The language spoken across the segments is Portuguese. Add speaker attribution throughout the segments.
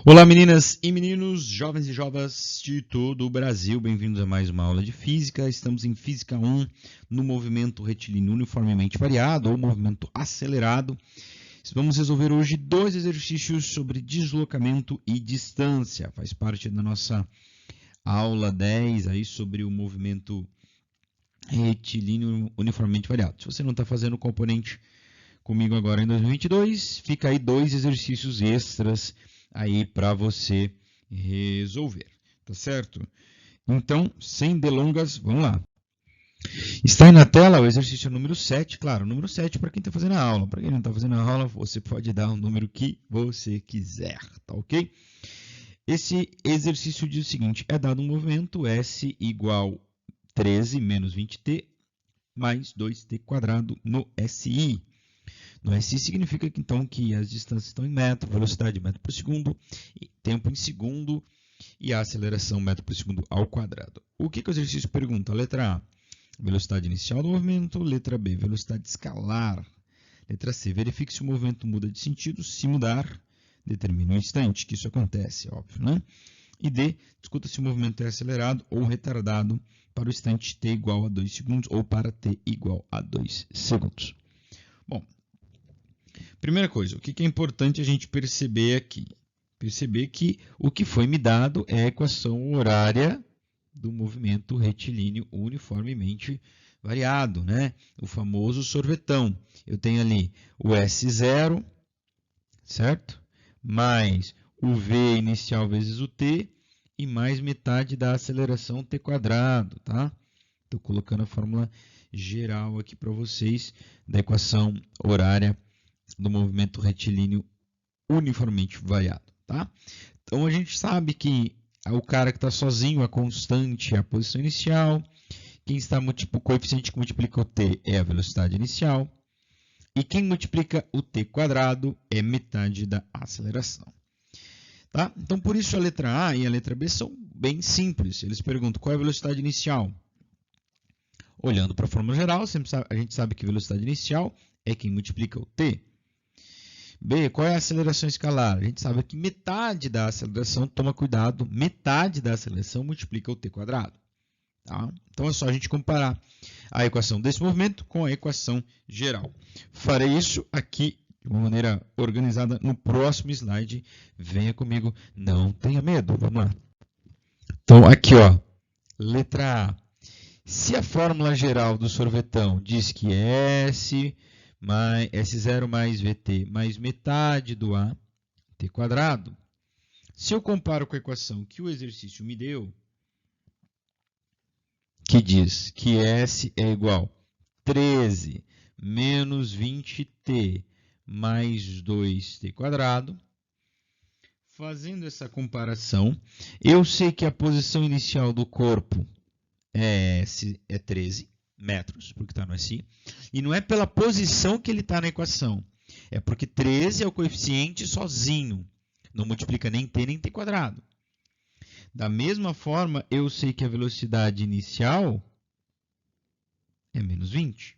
Speaker 1: Olá, meninas e meninos, jovens e jovas de todo o Brasil, bem-vindos a mais uma aula de Física. Estamos em Física 1, no movimento retilíneo uniformemente variado, ou movimento acelerado. Vamos resolver hoje dois exercícios sobre deslocamento e distância. Faz parte da nossa aula 10 aí sobre o movimento retilíneo uniformemente variado. Se você não está fazendo o componente comigo agora em 2022, fica aí dois exercícios extras aí para você resolver, tá certo? Então, sem delongas, vamos lá. Está aí na tela o exercício número 7, claro, número 7 para quem está fazendo a aula. Para quem não está fazendo a aula, você pode dar o número que você quiser, tá ok? Esse exercício diz o seguinte, é dado um movimento S igual 13 menos 20t mais 2t quadrado no SI. No SI significa que, então, que as distâncias estão em metro, velocidade em metro por segundo, tempo em segundo e a aceleração metro por segundo ao quadrado. O que o exercício pergunta? Letra A, velocidade inicial do movimento. Letra B, velocidade escalar. Letra C, verifique se o movimento muda de sentido. Se mudar, determine o instante que isso acontece, óbvio, né? E D, discuta se o movimento é acelerado ou retardado para o instante t igual a 2 segundos ou para t igual a 2 segundos. Bom, primeira coisa, o que é importante a gente perceber aqui? Perceber que o que foi me dado é a equação horária do movimento retilíneo uniformemente variado, né? O famoso sorvetão. Eu tenho ali o S0, certo? Mais o V inicial vezes o T e mais metade da aceleração T quadrado, tá? Estou colocando a fórmula geral aqui para vocês da equação horária do movimento retilíneo uniformemente variado, tá? Então a gente sabe que o cara que está sozinho, a constante é a posição inicial, quem está o coeficiente que multiplica o t é a velocidade inicial, e quem multiplica o t quadrado é metade da aceleração. Tá? Então por isso a letra A e a letra B são bem simples. Eles perguntam qual é a velocidade inicial. Olhando para a fórmula geral, a gente sabe que velocidade inicial é quem multiplica o t. B, qual é a aceleração escalar? A gente sabe que metade da aceleração, toma cuidado, metade da aceleração multiplica o t quadrado. Tá? Então é só a gente comparar a equação desse movimento com a equação geral. Farei isso aqui de uma maneira organizada no próximo slide. Venha comigo, não tenha medo. Vamos lá. Então aqui, ó, letra A. Se a fórmula geral do sorvetão diz que S0 mais VT mais metade do A, T quadrado, se eu comparo com a equação que o exercício me deu, que diz que S é igual a 13 menos 20t mais 2t quadrado, fazendo essa comparação, eu sei que a posição inicial do corpo é 13 metros, porque está no SI, e não é pela posição que ele está na equação, é porque 13 é o coeficiente sozinho, não multiplica nem t nem t quadrado. Da mesma forma, eu sei que a velocidade inicial é menos 20,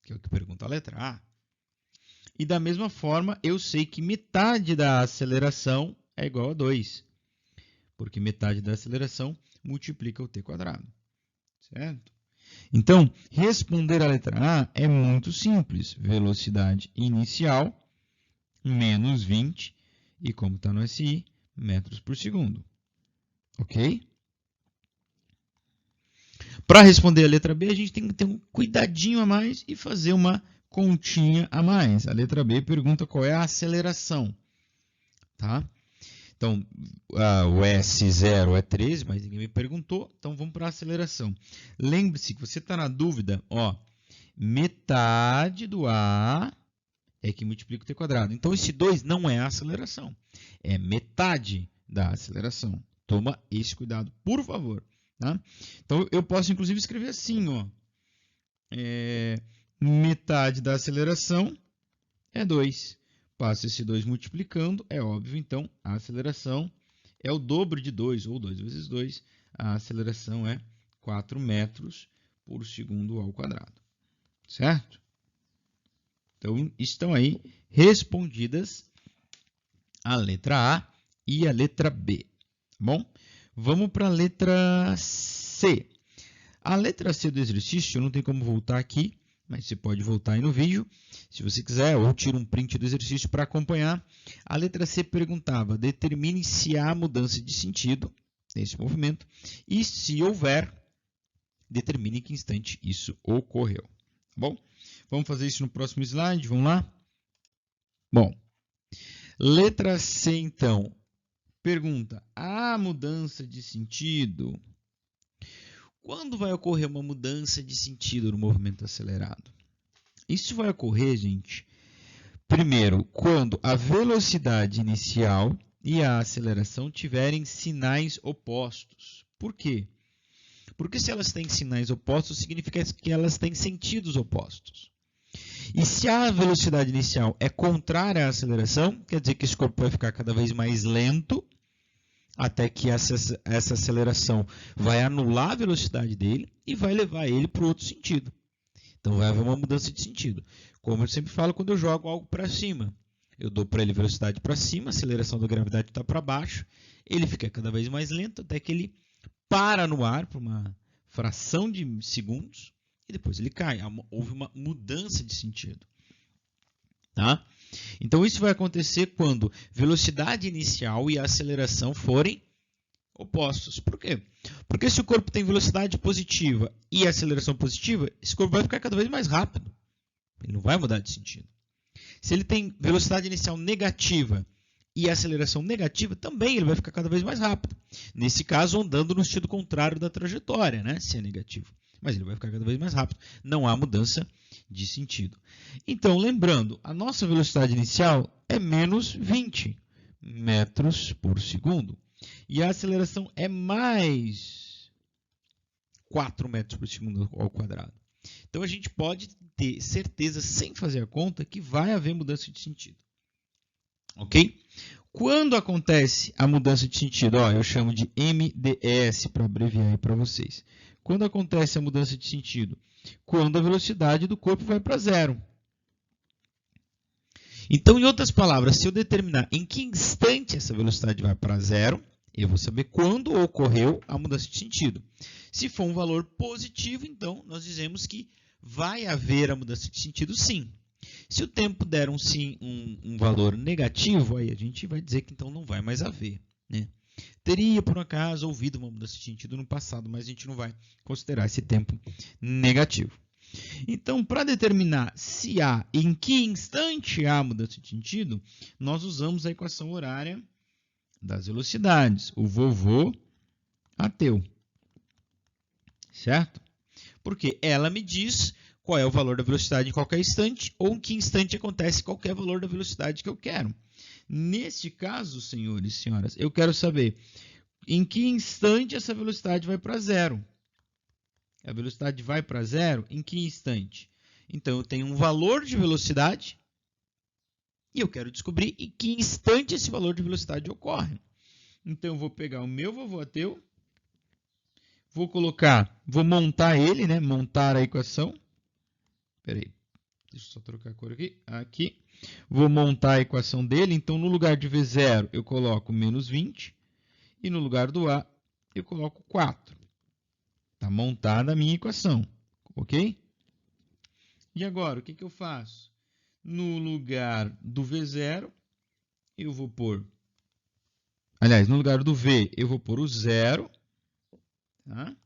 Speaker 1: que é o que pergunta a letra A. E da mesma forma, eu sei que metade da aceleração é igual a 2, porque metade da aceleração multiplica o t quadrado, certo? Então, responder a letra A é muito simples. Velocidade inicial menos 20 e, como está no SI, metros por segundo. Ok? Para responder a letra B, a gente tem que ter um cuidadinho a mais e fazer uma continha a mais. A letra B pergunta qual é a aceleração. Tá? Então, o S0 é 13, mas ninguém me perguntou, então vamos para a aceleração. Lembre-se que você está na dúvida, ó, metade do A é que multiplica o t quadrado. Então, esse 2 não é a aceleração, é metade da aceleração. Toma esse cuidado, por favor. Tá? Então, eu posso, inclusive, escrever assim, ó, metade da aceleração é 2. Passo esse 2 multiplicando, é óbvio, então, a aceleração é o dobro de 2, ou 2 vezes 2, a aceleração é 4 metros por segundo ao quadrado. Certo? Então, estão aí respondidas a letra A e a letra B. Tá bom? Vamos para a letra C. A letra C do exercício, não tem como voltar aqui, mas você pode voltar aí no vídeo, se você quiser, ou tira um print do exercício para acompanhar. A letra C perguntava, determine se há mudança de sentido nesse movimento e, se houver, determine em que instante isso ocorreu. Tá bom? Vamos fazer isso no próximo slide, vamos lá? Bom, letra C, então, pergunta, há mudança de sentido? Quando vai ocorrer uma mudança de sentido no movimento acelerado? Isso vai ocorrer, gente, primeiro, quando a velocidade inicial e a aceleração tiverem sinais opostos. Por quê? Porque se elas têm sinais opostos, significa que elas têm sentidos opostos. E se a velocidade inicial é contrária à aceleração, quer dizer que esse corpo vai ficar cada vez mais lento, até que essa aceleração vai anular a velocidade dele e vai levar ele para o outro sentido. Então, vai haver uma mudança de sentido. Como eu sempre falo quando eu jogo algo para cima. Eu dou para ele velocidade para cima, a aceleração da gravidade está para baixo, ele fica cada vez mais lento, até que ele para no ar por uma fração de segundos e depois ele cai. Houve uma mudança de sentido. Tá? Então, isso vai acontecer quando velocidade inicial e aceleração forem opostos. Por quê? Porque se o corpo tem velocidade positiva e aceleração positiva, esse corpo vai ficar cada vez mais rápido. Ele não vai mudar de sentido. Se ele tem velocidade inicial negativa e aceleração negativa, também ele vai ficar cada vez mais rápido. Nesse caso, andando no sentido contrário da trajetória, né? Se é negativo. Mas ele vai ficar cada vez mais rápido. Não há mudança de sentido. Então, lembrando, a nossa velocidade inicial é menos 20 metros por segundo. E a aceleração é mais 4 metros por segundo ao quadrado. Então, a gente pode ter certeza, sem fazer a conta, que vai haver mudança de sentido. Ok? Quando acontece a mudança de sentido, eu chamo de MDS para abreviar para vocês. Quando acontece a mudança de sentido? Quando a velocidade do corpo vai para zero. Então, em outras palavras, se eu determinar em que instante essa velocidade vai para zero, eu vou saber quando ocorreu a mudança de sentido. Se for um valor positivo, então, nós dizemos que vai haver a mudança de sentido sim. Se o tempo der um valor negativo, aí a gente vai dizer que então não vai mais haver, né? Teria, por acaso, ouvido uma mudança de sentido no passado, mas a gente não vai considerar esse tempo negativo. Então, para determinar se há, em que instante há mudança de sentido, nós usamos a equação horária das velocidades, o vovô ateu. Certo? Porque ela me diz qual é o valor da velocidade em qualquer instante ou em que instante acontece qualquer valor da velocidade que eu quero. Neste caso, senhores e senhoras, eu quero saber em que instante essa velocidade vai para zero. A velocidade vai para zero em que instante? Então, eu tenho um valor de velocidade e eu quero descobrir em que instante esse valor de velocidade ocorre. Então, eu vou pegar o meu vovô ateu, vou montar ele, né? Montar a equação. Espera aí, deixa eu só trocar a cor aqui. Aqui. Vou montar a equação dele. Então, no lugar de V0, eu coloco menos 20. E no lugar do A, eu coloco 4. Está montada a minha equação. Ok? E agora, o que eu faço? No lugar do V0, eu vou pôr... Aliás, no lugar do V, eu vou pôr o 0. Tá?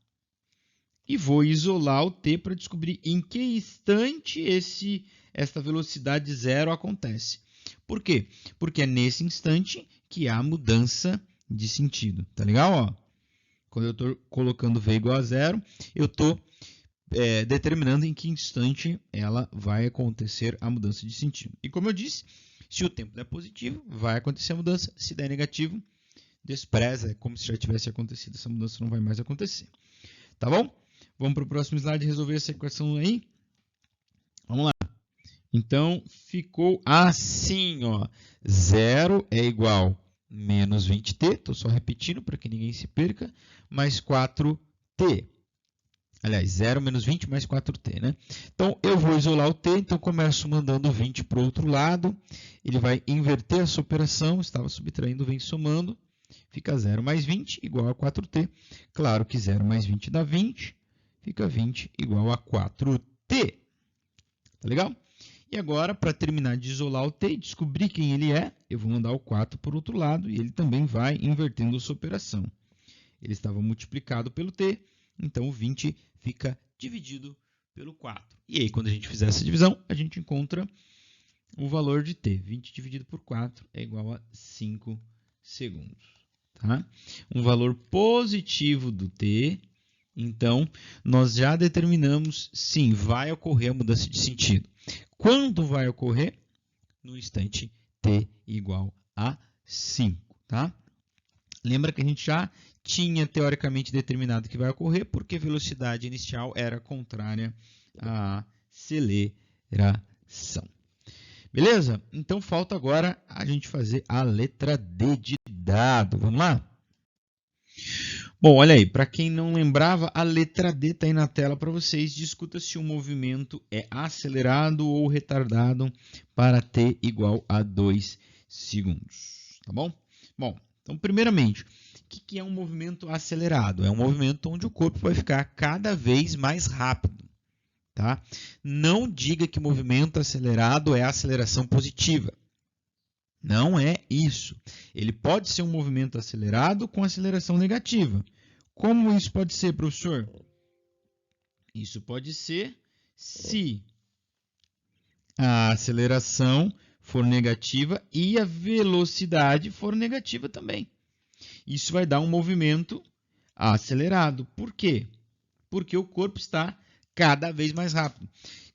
Speaker 1: E vou isolar o t para descobrir em que instante esta velocidade zero acontece. Por quê? Porque é nesse instante que há mudança de sentido. Tá legal? Ó, quando eu estou colocando v igual a zero, eu estou determinando em que instante ela vai acontecer a mudança de sentido. E como eu disse, se o tempo der positivo, vai acontecer a mudança. Se der negativo, despreza. É como se já tivesse acontecido. Essa mudança não vai mais acontecer. Tá bom? Vamos para o próximo slide e resolver essa equação aí. Vamos lá. Então, ficou assim, ó. 0 é igual a menos 20t, estou só repetindo para que ninguém se perca, mais 4t. Aliás, 0 menos 20 mais 4t, né? Então, eu vou isolar o t, então começo mandando 20 para o outro lado. Ele vai inverter essa operação, estava subtraindo, vem somando. Fica 0 mais 20 igual a 4t. Claro que 0 mais 20 dá 20. Fica 20 igual a 4t. Tá legal? E agora, para terminar de isolar o t e descobrir quem ele é, eu vou mandar o 4 para o outro lado e ele também vai invertendo essa operação. Ele estava multiplicado pelo t, então o 20 fica dividido pelo 4. E aí, quando a gente fizer essa divisão, a gente encontra o valor de t. 20 dividido por 4 é igual a 5 segundos. Tá? Um valor positivo do t, então, nós já determinamos, sim, vai ocorrer a mudança de sentido. Quando vai ocorrer? No instante t igual a 5. Tá? Lembra que a gente já tinha teoricamente determinado que vai ocorrer, porque a velocidade inicial era contrária à aceleração. Beleza? Então, falta agora a gente fazer a letra D de dado. Vamos lá? Bom, olha aí, para quem não lembrava, a letra D está aí na tela para vocês. Discuta se o movimento é acelerado ou retardado para t igual a 2 segundos. Tá bom? Bom, então, primeiramente, o que é um movimento acelerado? É um movimento onde o corpo vai ficar cada vez mais rápido. Tá? Não diga que movimento acelerado é aceleração positiva. Não é isso. Ele pode ser um movimento acelerado com aceleração negativa. Como isso pode ser, professor? Isso pode ser se a aceleração for negativa e a velocidade for negativa também. Isso vai dar um movimento acelerado. Por quê? Porque o corpo está cada vez mais rápido.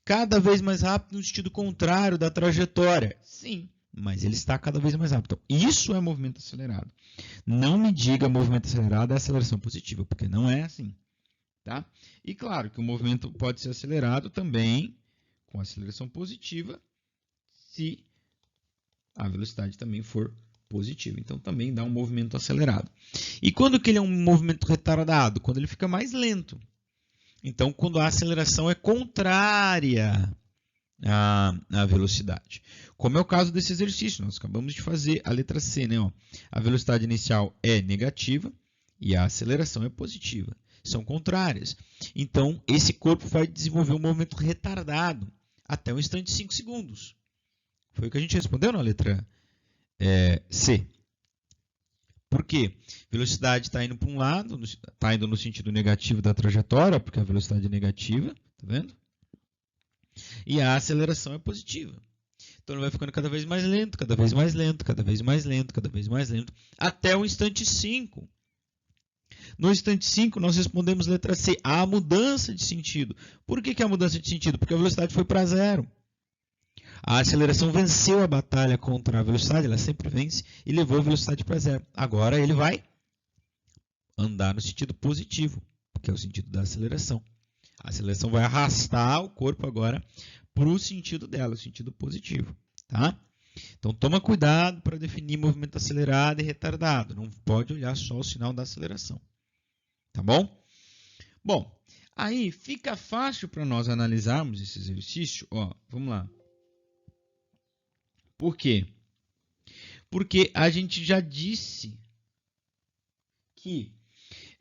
Speaker 1: Cada vez mais rápido no sentido contrário da trajetória. Sim, mas ele está cada vez mais rápido. Então, isso é movimento acelerado. Não me diga movimento acelerado é aceleração positiva, porque não é assim. Tá? E claro que o movimento pode ser acelerado também com aceleração positiva se a velocidade também for positiva. Então, também dá um movimento acelerado. E quando que ele é um movimento retardado? Quando ele fica mais lento. Então, quando a aceleração é contrária à velocidade. Como é o caso desse exercício, nós acabamos de fazer a letra C, né? Ó, a velocidade inicial é negativa e a aceleração é positiva. São contrárias. Então, esse corpo vai desenvolver um movimento retardado até um instante de 5 segundos. Foi o que a gente respondeu na letra C. Por quê? Velocidade está indo para um lado, está indo no sentido negativo da trajetória, porque a velocidade é negativa, tá vendo? E a aceleração é positiva. Então ele vai ficando cada vez mais lento, cada vez mais lento, cada vez mais lento, cada vez mais lento, até o instante 5. No instante 5, nós respondemos letra C, a mudança de sentido. Por que a mudança de sentido? Porque a velocidade foi para zero. A aceleração venceu a batalha contra a velocidade, ela sempre vence, e levou a velocidade para zero. Agora ele vai andar no sentido positivo, que é o sentido da aceleração. A aceleração vai arrastar o corpo agora para o sentido dela, o sentido positivo. Tá? Então, toma cuidado para definir movimento acelerado e retardado. Não pode olhar só o sinal da aceleração. Tá bom? Bom, aí fica fácil para nós analisarmos esse exercício. Ó, vamos lá. Por quê? Porque a gente já disse que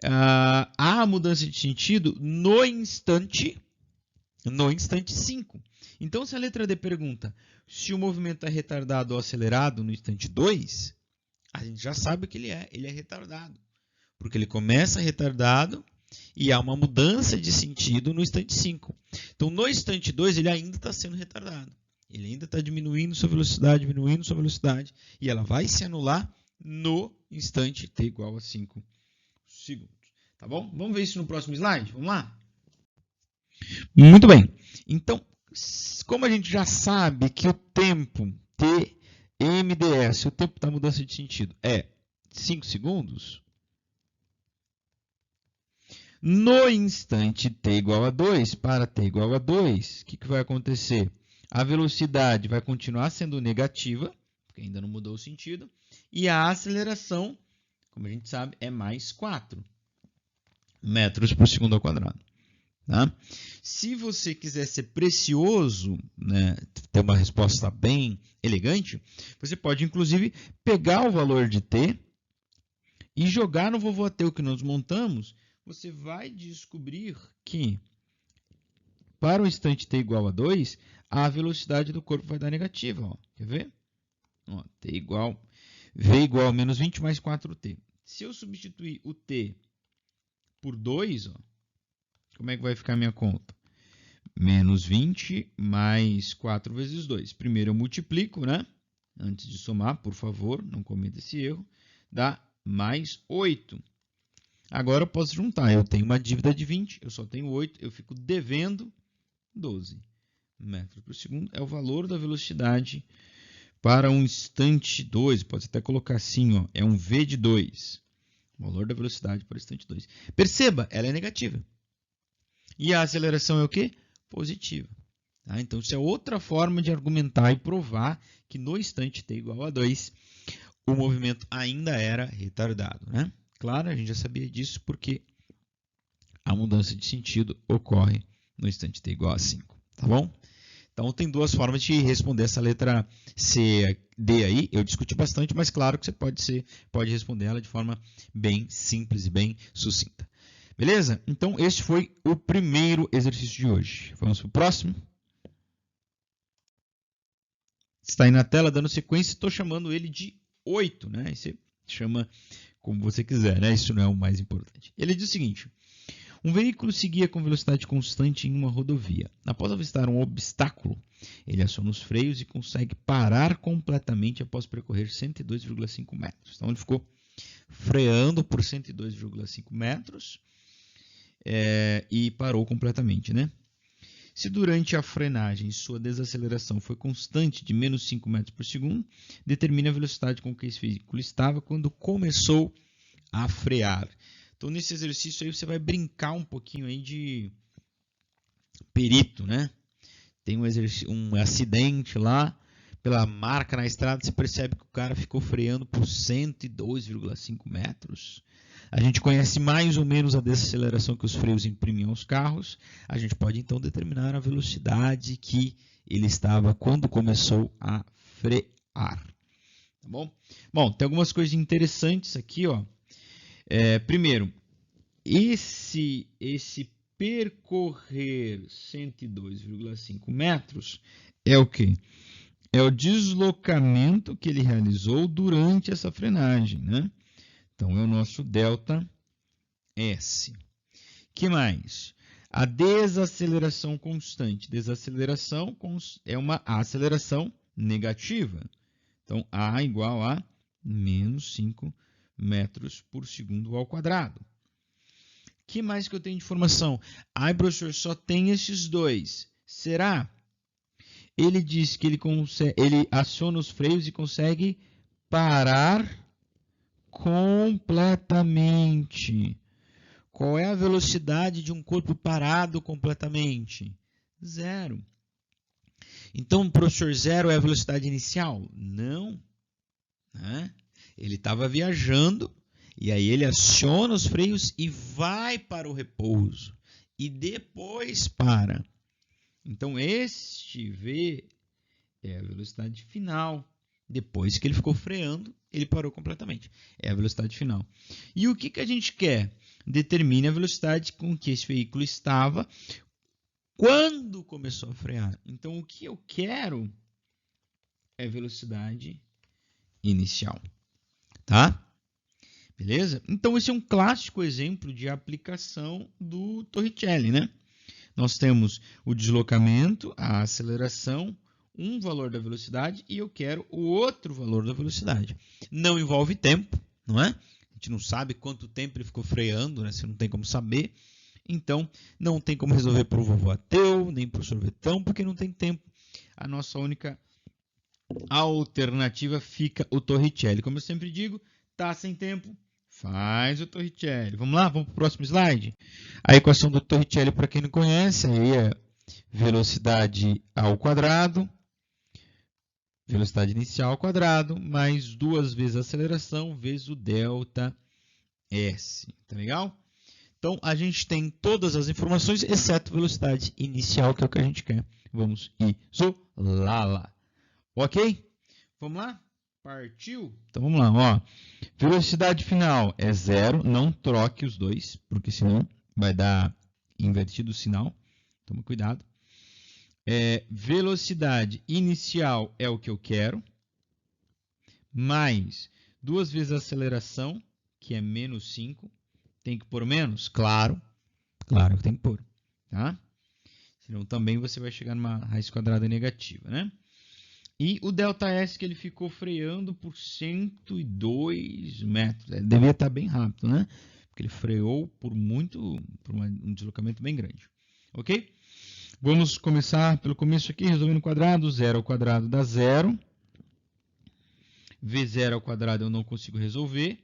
Speaker 1: há mudança de sentido no instante 5. Então, se a letra D pergunta se o movimento é retardado ou acelerado no instante 2, a gente já sabe que ele é retardado. Porque ele começa retardado e há uma mudança de sentido no instante 5. Então, no instante 2, ele ainda está sendo retardado. Ele ainda está diminuindo sua velocidade, e ela vai se anular no instante t igual a 5 segundos. Tá bom? Vamos ver isso no próximo slide? Vamos lá? Muito bem. Então, como a gente já sabe que o tempo TMDS, o tempo da mudança de sentido, é 5 segundos, no instante t igual a 2, para t igual a 2, o que vai acontecer? A velocidade vai continuar sendo negativa, porque ainda não mudou o sentido, e a aceleração, como a gente sabe, é mais 4 metros por segundo ao quadrado. Tá? Se você quiser ser precioso, né, ter uma resposta bem elegante, você pode, inclusive, pegar o valor de t e jogar no Vovoateu que nós montamos. Você vai descobrir que, para o instante t igual a 2, a velocidade do corpo vai dar negativa. Ó. Quer ver? Ó, v igual a menos 20 mais 4t. Se eu substituir o t por 2, ó, como é que vai ficar a minha conta? Menos 20 mais 4 vezes 2. Primeiro eu multiplico, né? Antes de somar, por favor, não cometa esse erro. Dá mais 8. Agora eu posso juntar. Eu tenho uma dívida de 20, eu só tenho 8, eu fico devendo 12 metros por segundo. É o valor da velocidade para um instante 2. Pode até colocar assim, ó, é um v de 2. O valor da velocidade para o instante 2. Perceba, ela é negativa. E a aceleração é o quê? Positiva. Tá? Então, isso é outra forma de argumentar e provar que no instante t igual a 2, o movimento ainda era retardado. Né? Claro, a gente já sabia disso porque a mudança de sentido ocorre no instante t igual a 5. Tá bom? Então, tem duas formas de responder essa letra C, D aí. Eu discuti bastante, mas claro que você pode responder ela de forma bem simples e bem sucinta. Beleza? Então, esse foi o primeiro exercício de hoje. Vamos para o próximo. Está aí na tela dando sequência. Estou chamando ele de 8. Né? E você chama como você quiser. Né? Isso não é o mais importante. Ele diz o seguinte. Um veículo seguia com velocidade constante em uma rodovia. Após avistar um obstáculo, ele aciona os freios e consegue parar completamente após percorrer 102,5 metros. Então, ele ficou freando por 102,5 metros e parou completamente. Né? Se durante a frenagem sua desaceleração foi constante de menos 5 metros por segundo, determine a velocidade com que esse veículo estava quando começou a frear. Então, nesse exercício aí, você vai brincar um pouquinho aí de perito, né? Tem um acidente lá, pela marca na estrada, você percebe que o cara ficou freando por 102,5 metros. A gente conhece mais ou menos a desaceleração que os freios imprimem aos carros. A gente pode, então, determinar a velocidade que ele estava quando começou a frear. Tá bom? Bom, tem algumas coisas interessantes aqui, ó. Primeiro, esse percorrer 102,5 metros é o quê? É o deslocamento que ele realizou durante essa frenagem, né? Então, é o nosso ΔS. Que mais? A desaceleração constante. Desaceleração é uma aceleração negativa. Então, A igual a menos 5 metros por segundo ao quadrado. O que mais que eu tenho de informação? Ai, professor, só tem esses dois. Será? Ele diz que ele aciona os freios e consegue parar completamente. Qual é a velocidade de um corpo parado completamente? 0. Então, professor, 0 é a velocidade inicial? Não. Né? Ele estava viajando e aí ele aciona os freios e vai para o repouso. E depois para. Então, este V é a velocidade final. Depois que ele ficou freando, ele parou completamente. É a velocidade final. E o que a gente quer? Determine a velocidade com que esse veículo estava quando começou a frear. Então, o que eu quero é velocidade inicial. Tá? Beleza? Então, esse é um clássico exemplo de aplicação do Torricelli, né? Nós temos o deslocamento, a aceleração, um valor da velocidade e eu quero o outro valor da velocidade. Não envolve tempo, não é? A gente não sabe quanto tempo ele ficou freando, né? Você não tem como saber. Então, não tem como resolver por Vovoateu, nem por sorvetão, porque não tem tempo. A nossa única alternativa fica o Torricelli. Como eu sempre digo, tá sem tempo, faz o Torricelli. Vamos lá? Vamos para o próximo slide? A equação do Torricelli, para quem não conhece, aí é velocidade ao quadrado, velocidade inicial ao quadrado, mais 2 vezes a aceleração, vezes o ΔS. Tá legal? Então, a gente tem todas as informações, exceto velocidade inicial, que é o que a gente quer. Vamos isolá-la. Ok? Vamos lá? Partiu? Então, vamos lá. Ó. Velocidade final é 0. Não troque os dois, porque senão vai dar invertido o sinal. Toma cuidado. Velocidade inicial é o que eu quero. Mais 2 vezes a aceleração, que é menos 5. Tem que pôr menos? Claro. Claro que tem que pôr. Tá? Senão também você vai chegar numa raiz quadrada negativa, né? E o ΔS que ele ficou freando por 102 metros. Ele devia estar bem rápido, né? Porque ele freou por um deslocamento bem grande. Ok? Vamos começar pelo começo aqui, resolvendo quadrado. 0 ao quadrado dá 0. V0 ao quadrado eu não consigo resolver.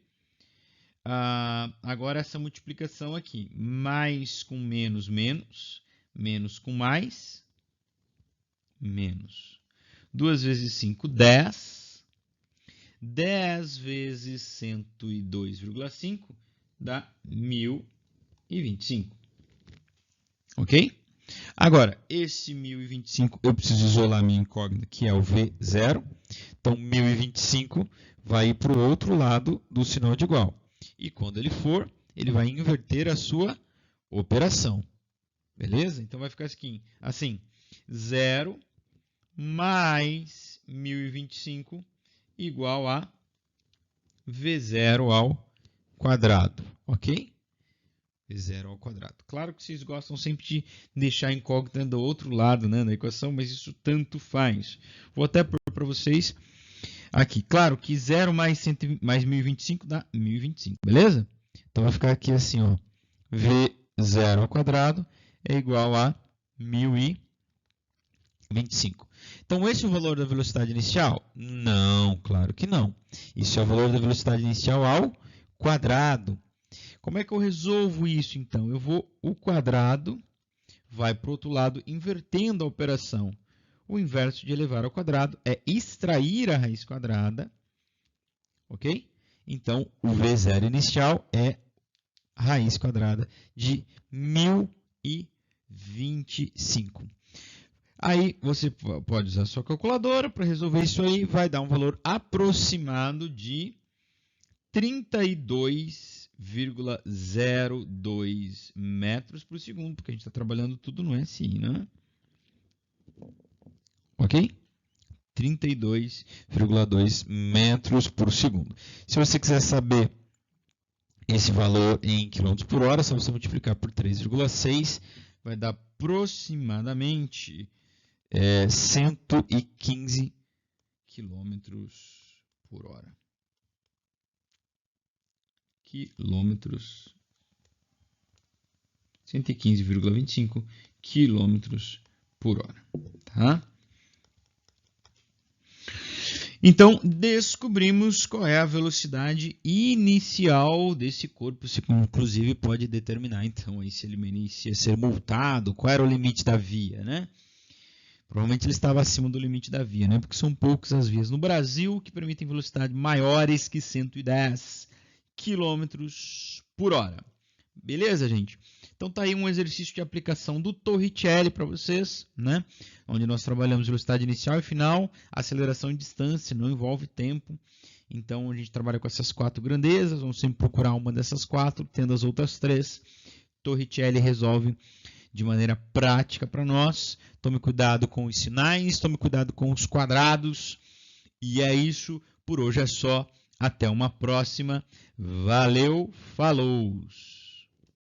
Speaker 1: Agora essa multiplicação aqui. Mais com menos, menos. Menos com mais. Menos. 2 vezes 5, 10. 10 vezes 102,5 dá 1025. Ok? Agora, esse 1025 eu preciso isolar a minha incógnita, que é o V0. Então, 1025 vai ir para o outro lado do sinal de igual. E quando ele for, ele vai inverter a sua operação. Beleza? Então, vai ficar assim 0 mais 1025 igual a V0 ao quadrado. Ok? V0 ao quadrado. Claro que vocês gostam sempre de deixar a incógnita do outro lado, né, da equação, mas isso tanto faz. Vou até pôr para vocês aqui. Claro que 0 mais 1025 dá 1025, beleza? Então vai ficar aqui assim, ó, V0 ao quadrado é igual a 1025. Então, esse é o valor da velocidade inicial? Não, claro que não. Isso é o valor da velocidade inicial ao quadrado. Como é que eu resolvo isso, então? O quadrado vai para o outro lado, invertendo a operação. O inverso de elevar ao quadrado é extrair a raiz quadrada. Ok? Então, o V0 inicial é raiz quadrada de 1025. Aí você pode usar a sua calculadora para resolver isso aí. Vai dar um valor aproximado de 32,02 metros por segundo, porque a gente está trabalhando tudo no SI, né? Ok? 32,2 metros por segundo. Se você quiser saber esse valor em km por hora, só você multiplicar por 3,6, vai dar aproximadamente 115 km por hora. Quilômetros. 115,25 km por hora. Tá? Então, descobrimos qual é a velocidade inicial desse corpo. Você, inclusive, pode determinar, então, aí, se ele merecia ser multado, qual era o limite da via, né? Provavelmente ele estava acima do limite da via, né? Porque são poucas as vias no Brasil que permitem velocidade maiores que 110 km por hora. Beleza, gente? Então tá aí um exercício de aplicação do Torricelli para vocês, né? Onde nós trabalhamos velocidade inicial e final, aceleração e distância, não envolve tempo. Então a gente trabalha com essas 4 grandezas, vamos sempre procurar uma dessas 4, tendo as outras 3. Torricelli resolve de maneira prática para nós. Tome cuidado com os sinais, tome cuidado com os quadrados. E é isso, por hoje é só. Até uma próxima. Valeu, falou!